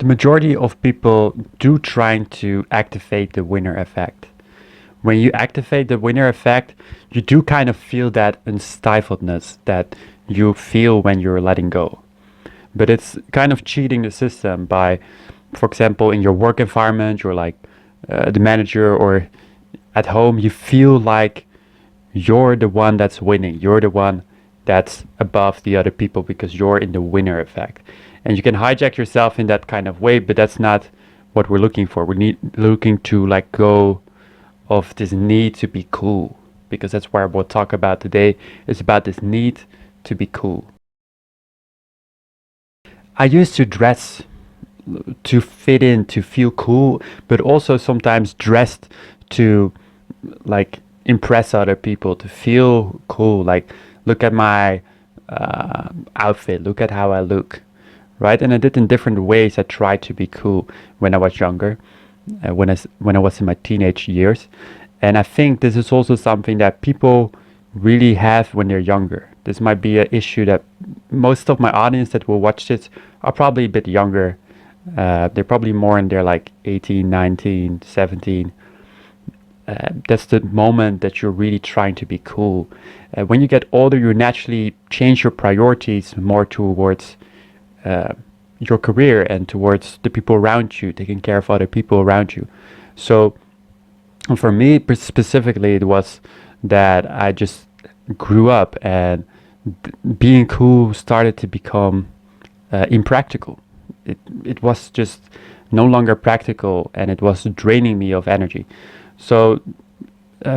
the majority of people do trying to activate the winner effect. When you activate the winner effect, you do kind of feel that unstifledness that you feel when you're letting go. But it's kind of cheating the system by, for example, in your work environment, you're like the manager, or at home, you feel like you're the one that's winning. You're the one that's above the other people because you're in the winner effect. And you can hijack yourself in that kind of way, but that's not what we're looking for. We're looking to let go of this need to be cool, because that's where we'll talk about today. It's about this need to be cool. I used to dress to fit in, to feel cool, but also sometimes dressed to like impress other people, to feel cool. Like, look at my outfit, look at how I look, right? And I did in different ways. I tried to be cool when I was younger, when I was in my teenage years. And I think this is also something that people really have when they're younger. This might be an issue that most of my audience that will watch this are probably a bit younger. They're probably more in their like 18, 19, 17. That's the moment that you're really trying to be cool. When you get older, you naturally change your priorities more towards your career and towards the people around you, taking care of other people around you. So for me specifically, it was that I just grew up, and being cool started to become impractical. It was just no longer practical, and it was draining me of energy. So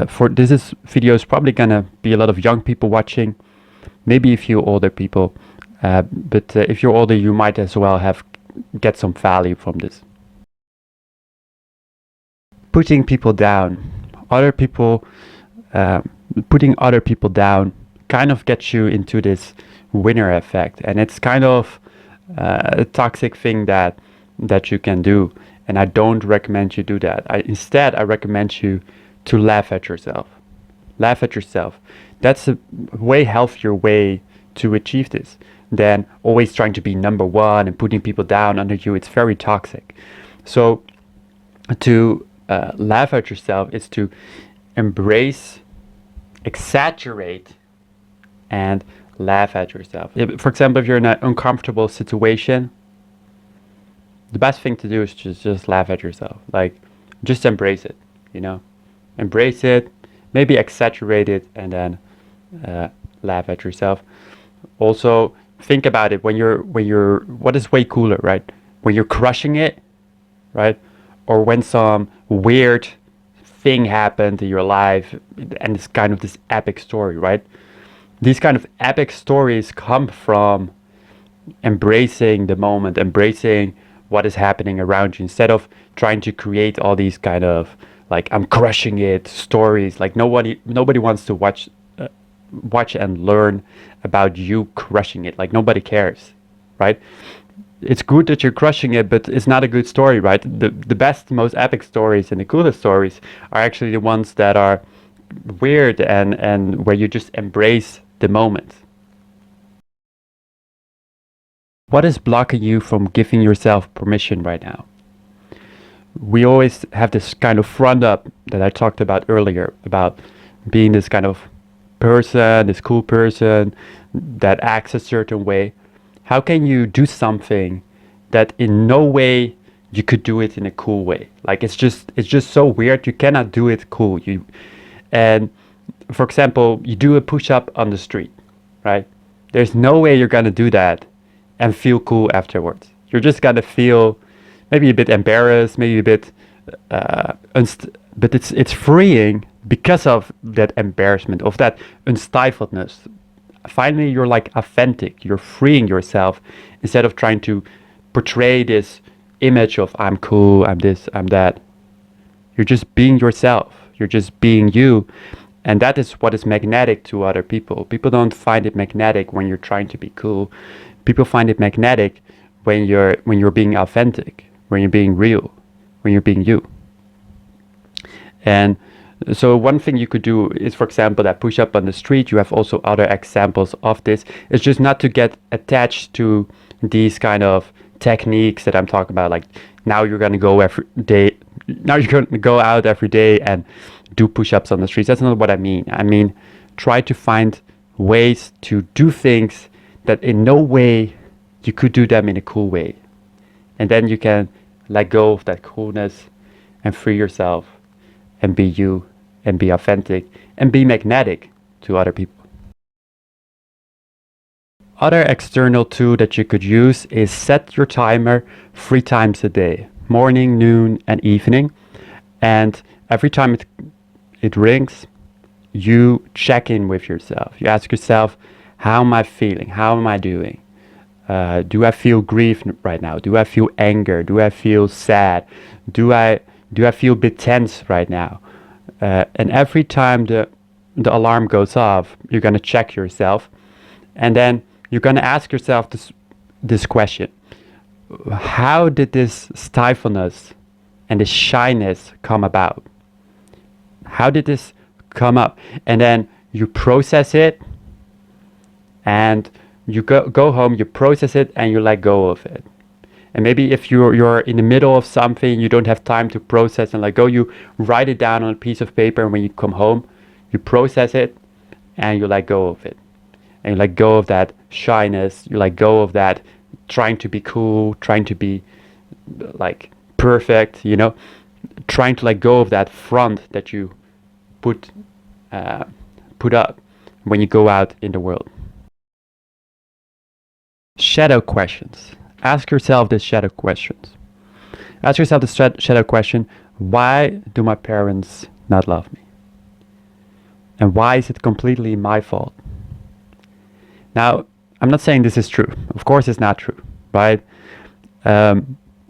for this video is probably gonna be a lot of young people watching, maybe a few older people, but if you're older, you might as well get some value from this. Putting people down, putting other people down kind of gets you into this winner effect, and it's kind of a toxic thing that you can do, and I don't recommend you do that. Instead, I recommend you to laugh at yourself. Laugh at yourself. That's a way healthier way to achieve this than always trying to be number one and putting people down under you. It's very toxic. So to laugh at yourself is to embrace, exaggerate, and laugh at yourself. For example, if you're in an uncomfortable situation, the best thing to do is just laugh at yourself. Like, just embrace it, embrace it, maybe exaggerate it, and then laugh at yourself. Also, think about it when you're what is way cooler, right? When you're crushing it, right? Or when some weird thing happened in your life, and it's kind of this epic story, right? These kind of epic stories come from embracing the moment, embracing what is happening around you, instead of trying to create all these kind of like I'm crushing it stories. Like nobody wants to watch and learn about you crushing it. Like nobody cares, right? It's good that you're crushing it, but it's not a good story, right? The best, most epic stories and the coolest stories are actually the ones that are weird and where you just embrace the moment. What is blocking you from giving yourself permission right now? We always have this kind of front up that I talked about earlier, about being this kind of person, this cool person that acts a certain way. How can you do something that in no way you could do it in a cool way? Like it's just so weird. You cannot do it cool. And for example, you do a push-up on the street, right? There's no way you're gonna do that and feel cool afterwards. You're just gonna feel maybe a bit embarrassed, maybe a bit, but it's freeing because of that embarrassment, of that unstifledness. Finally, you're like authentic. You're freeing yourself instead of trying to portray this image of I'm cool, I'm this, I'm that. You're just being yourself. You're just being you. And that is what is magnetic to other people. People don't find it magnetic when you're trying to be cool. People find it magnetic when you're being authentic, when you're being real, when you're being you. And so one thing you could do is, for example, that push up on the street. You have also other examples of this. It's just not to get attached to these kind of techniques that I'm talking about, like now you're going to go every day, now you're going to go out every day and do push-ups on the streets. That's not what I mean. I mean, try to find ways to do things that in no way you could do them in a cool way. And then you can let go of that coolness and free yourself and be you and be authentic and be magnetic to other people. Other external tool that you could use is set your timer 3 times a day, morning, noon, and evening. And every time it rings, you check in with yourself. You ask yourself, how am I feeling? How am I doing? Do I feel grief right now? Do I feel anger? Do I feel sad? Do I feel a bit tense right now? And every time the alarm goes off, you're going to check yourself. And then you're going to ask yourself this question. How did this stifleness and this shyness come about? How did this come up? And then you process it, and you go home, you process it, and you let go of it. And maybe if you're in the middle of something, you don't have time to process and let go, you write it down on a piece of paper, and when you come home, you process it, and you let go of it. And you let go of that shyness, you let go of that trying to be cool, trying to be like perfect, you know, trying to let go of that front that you put up when you go out in the world. Shadow questions. Ask yourself the shadow questions. Ask yourself the shadow question, why do my parents not love me? And why is it completely my fault? Now, I'm not saying this is true. Of course it's not true, right?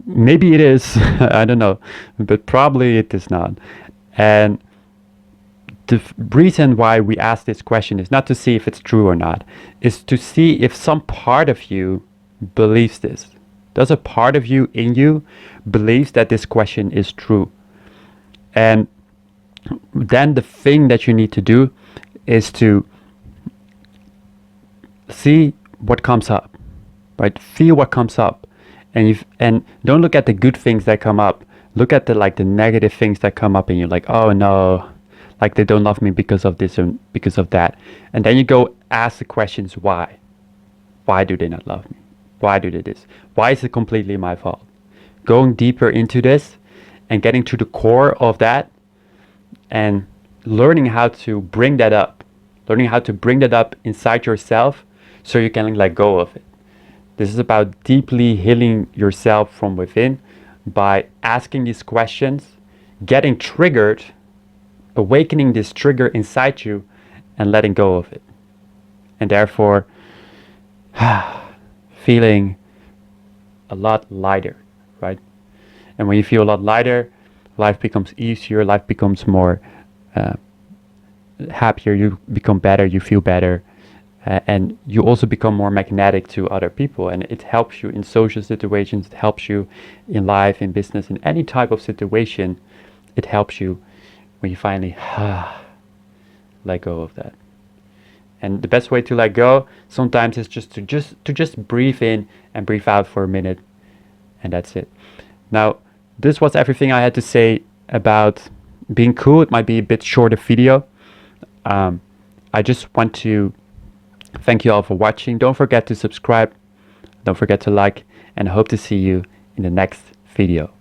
Maybe it is, I don't know, but probably it is not. And the reason why we ask this question is not to see if it's true or not, is to see if some part of you believes this. Does a part of you in you believes that this question is true? And then the thing that you need to do is to see what comes up, right? Feel what comes up, and don't look at the good things that come up. Look at the negative things that come up, and you're like, oh no, like they don't love me because of this and because of that. And then you go ask the questions, why? Why do they not love me? Why do they this? Why is it completely my fault? Going deeper into this and getting to the core of that and learning how to bring that up. Learning how to bring that up inside yourself so you can let go of it. This is about deeply healing yourself from within by asking these questions, getting triggered, awakening this trigger inside you, and letting go of it. And therefore, feeling a lot lighter, right? And when you feel a lot lighter, life becomes easier, life becomes more happier, you become better, you feel better. And you also become more magnetic to other people, and it helps you in social situations, it helps you in life, in business, in any type of situation. It helps you when you finally let go of that. And the best way to let go sometimes is just to breathe in and breathe out for a minute, and that's it. Now, this was everything I had to say about being cool. It might be a bit shorter video. I just want to thank you all for watching. Don't forget to subscribe. Don't forget to like, and I hope to see you in the next video.